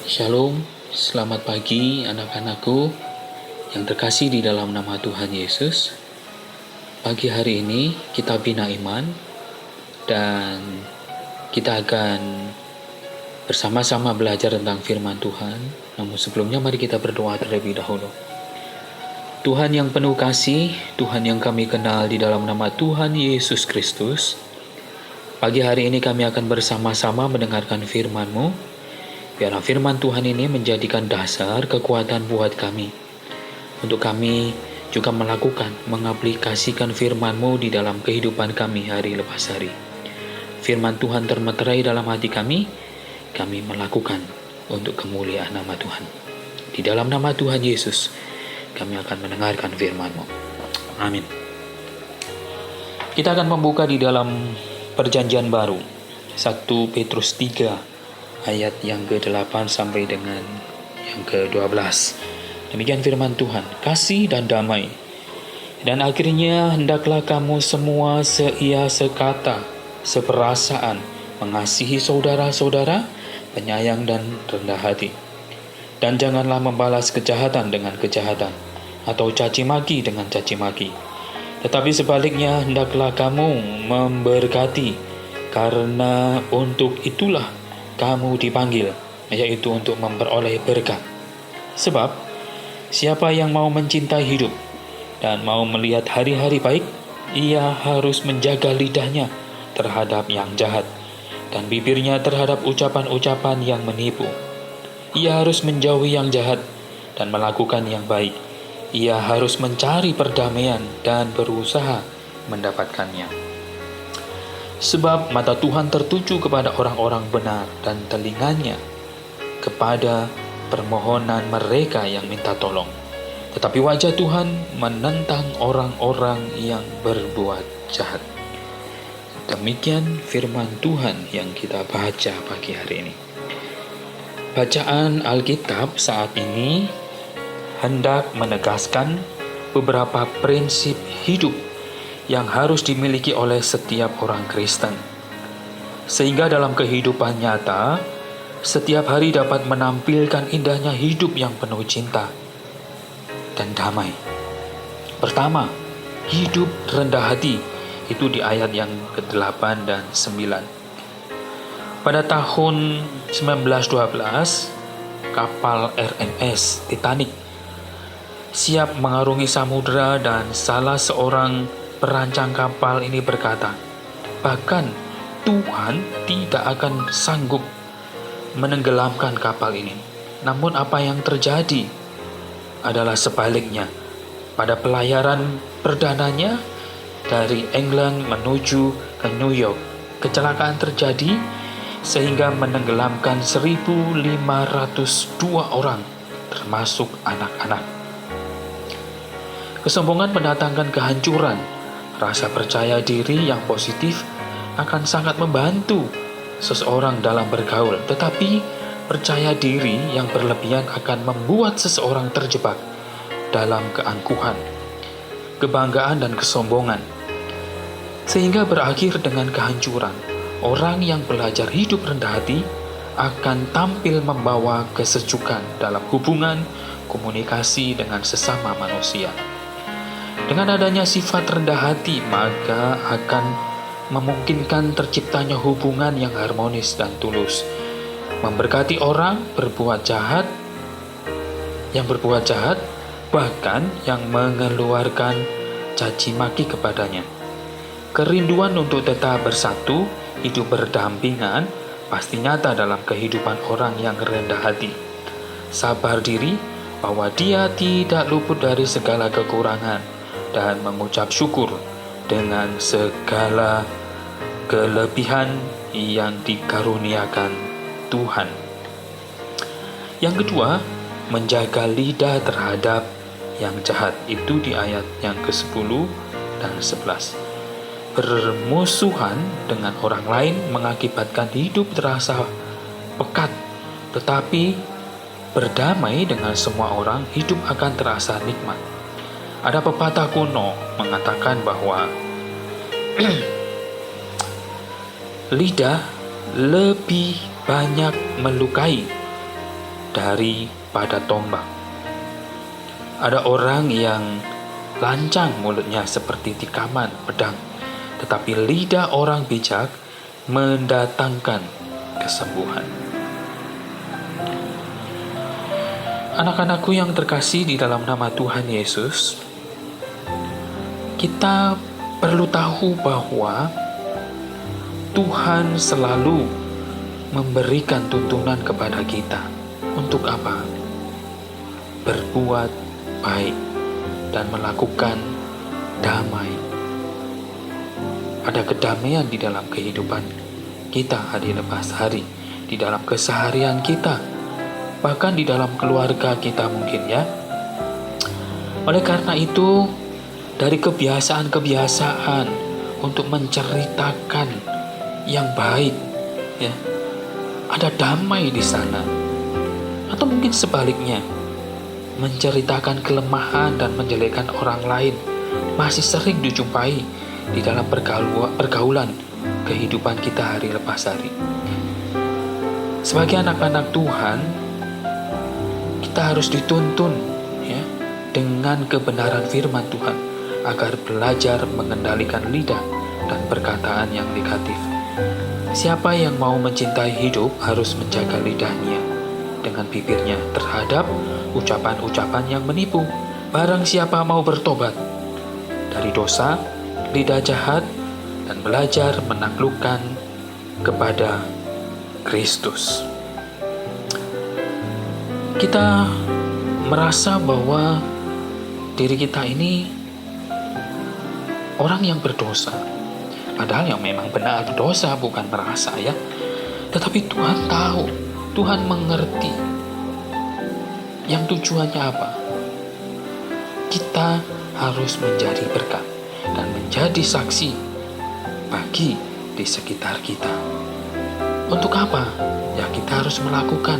Shalom, selamat pagi anak-anakku yang terkasih di dalam nama Tuhan Yesus. Pagi hari ini kita bina iman dan kita akan bersama-sama belajar tentang firman Tuhan. Namun sebelumnya mari kita berdoa terlebih dahulu. Tuhan yang penuh kasih, Tuhan yang kami kenal di dalam nama Tuhan Yesus Kristus. Pagi hari ini kami akan bersama-sama mendengarkan firman-Mu. Biarlah firman Tuhan ini menjadikan dasar kekuatan buat kami. Untuk kami juga mengaplikasikan firman-Mu di dalam kehidupan kami hari lepas hari. Firman Tuhan termeterai dalam hati kami melakukan untuk kemuliaan nama Tuhan. Di dalam nama Tuhan Yesus, kami akan mendengarkan firman-Mu. Amin. Kita akan membuka di dalam Perjanjian Baru, 1 Petrus 3. ayat yang ke-8 sampai dengan yang ke-12. Demikian firman Tuhan, kasih dan damai. Dan akhirnya hendaklah kamu semua seia sekata, seperasaan, mengasihi saudara-saudara, penyayang dan rendah hati. Dan janganlah membalas kejahatan dengan kejahatan, atau caci maki dengan caci maki. Tetapi sebaliknya hendaklah kamu memberkati, karena untuk itulah kamu dipanggil, yaitu untuk memperoleh berkat. Sebab, siapa yang mau mencintai hidup dan mau melihat hari-hari baik, ia harus menjaga lidahnya terhadap yang jahat dan bibirnya terhadap ucapan-ucapan yang menipu. Ia harus menjauhi yang jahat dan melakukan yang baik. Ia harus mencari perdamaian dan berusaha mendapatkannya. Sebab mata Tuhan tertuju kepada orang-orang benar dan telinganya kepada permohonan mereka yang minta tolong. Tetapi wajah Tuhan menentang orang-orang yang berbuat jahat. Demikian firman Tuhan yang kita baca pagi hari ini. Bacaan Alkitab saat ini hendak menegaskan beberapa prinsip hidup yang harus dimiliki oleh setiap orang Kristen. Sehingga dalam kehidupan nyata, setiap hari dapat menampilkan indahnya hidup yang penuh cinta dan damai. Pertama, hidup rendah hati. Itu di ayat yang ke-8 dan 9. Pada tahun 1912, kapal RMS Titanic siap mengarungi samudera dan salah seorang perancang kapal ini berkata, bahkan Tuhan tidak akan sanggup menenggelamkan kapal ini. Namun apa yang terjadi adalah sebaliknya. Pada pelayaran perdananya dari England menuju ke New York, kecelakaan terjadi sehingga menenggelamkan 1.502 orang, termasuk anak-anak. Kesombongan mendatangkan kehancuran. Rasa percaya diri yang positif akan sangat membantu seseorang dalam bergaul, tetapi percaya diri yang berlebihan akan membuat seseorang terjebak dalam keangkuhan, kebanggaan dan kesombongan, sehingga berakhir dengan kehancuran. Orang yang belajar hidup rendah hati akan tampil membawa kesejukan dalam hubungan komunikasi dengan sesama manusia. Dengan adanya sifat rendah hati, maka akan memungkinkan terciptanya hubungan yang harmonis dan tulus. Memberkati orang yang berbuat jahat, bahkan yang mengeluarkan caci maki kepadanya. Kerinduan untuk tetap bersatu, hidup berdampingan, pasti nyata dalam kehidupan orang yang rendah hati. Sabar diri bahwa dia tidak luput dari segala kekurangan, dan mengucap syukur dengan segala kelebihan yang dikaruniakan Tuhan. Yang kedua, menjaga lidah terhadap yang jahat. Itu di ayat yang ke-10 dan 11. Bermusuhan dengan orang lain mengakibatkan hidup terasa pekat, tetapi berdamai dengan semua orang, hidup akan terasa nikmat. Ada pepatah kuno mengatakan bahwa lidah lebih banyak melukai daripada tombak. Ada orang yang lancang mulutnya seperti tikaman pedang, tetapi lidah orang bijak mendatangkan kesembuhan. Anak-anakku yang terkasih di dalam nama Tuhan Yesus, kita perlu tahu bahwa Tuhan selalu memberikan tuntunan kepada kita. Untuk apa? Berbuat baik dan melakukan damai. Ada kedamaian di dalam kehidupan kita hari lepas hari, di dalam keseharian kita, bahkan di dalam keluarga kita mungkin ya. Oleh karena itu, dari kebiasaan-kebiasaan untuk menceritakan yang baik, ya, ada damai di sana. Atau mungkin sebaliknya, menceritakan kelemahan dan menjelekkan orang lain masih sering dijumpai di dalam pergaulan kehidupan kita hari lepas hari. Sebagai anak-anak Tuhan, kita harus dituntun ya dengan kebenaran firman Tuhan agar belajar mengendalikan lidah dan perkataan yang negatif. Siapa yang mau mencintai hidup harus menjaga lidahnya dengan bibirnya terhadap ucapan-ucapan yang menipu. Barang siapa mau bertobat dari dosa, lidah jahat, dan belajar menaklukkan kepada Kristus. Kita merasa bahwa diri kita ini orang yang berdosa. Padahal yang memang benar berdosa, bukan merasa ya. Tetapi Tuhan tahu, Tuhan mengerti. Yang tujuannya apa? Kita harus menjadi berkat dan menjadi saksi bagi di sekitar kita. Untuk apa? Ya kita harus melakukan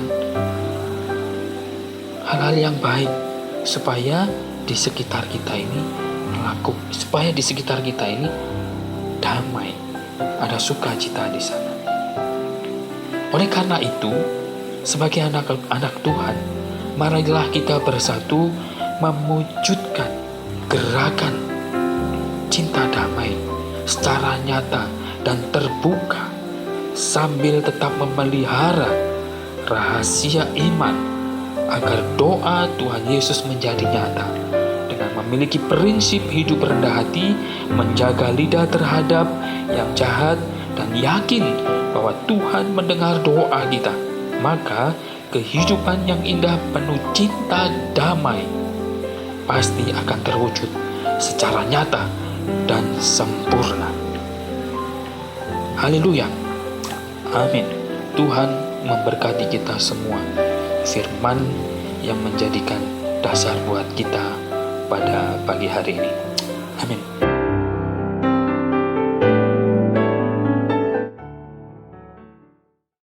hal-hal yang baik supaya di sekitar kita ini damai, ada sukacita di sana. Oleh karena itu, sebagai anak-anak Tuhan, marilah kita bersatu mewujudkan gerakan cinta damai secara nyata dan terbuka sambil tetap memelihara rahasia iman agar doa Tuhan Yesus menjadi nyata dengan memiliki prinsip hidup rendah hati, menjaga lidah terhadap yang jahat, dan yakin bahwa Tuhan mendengar doa kita. Maka kehidupan yang indah penuh cinta damai pasti akan terwujud secara nyata dan sempurna. Haleluya. Amin. Tuhan memberkati kita semua. Firman yang menjadikan dasar buat kita pada pagi hari ini. Amin.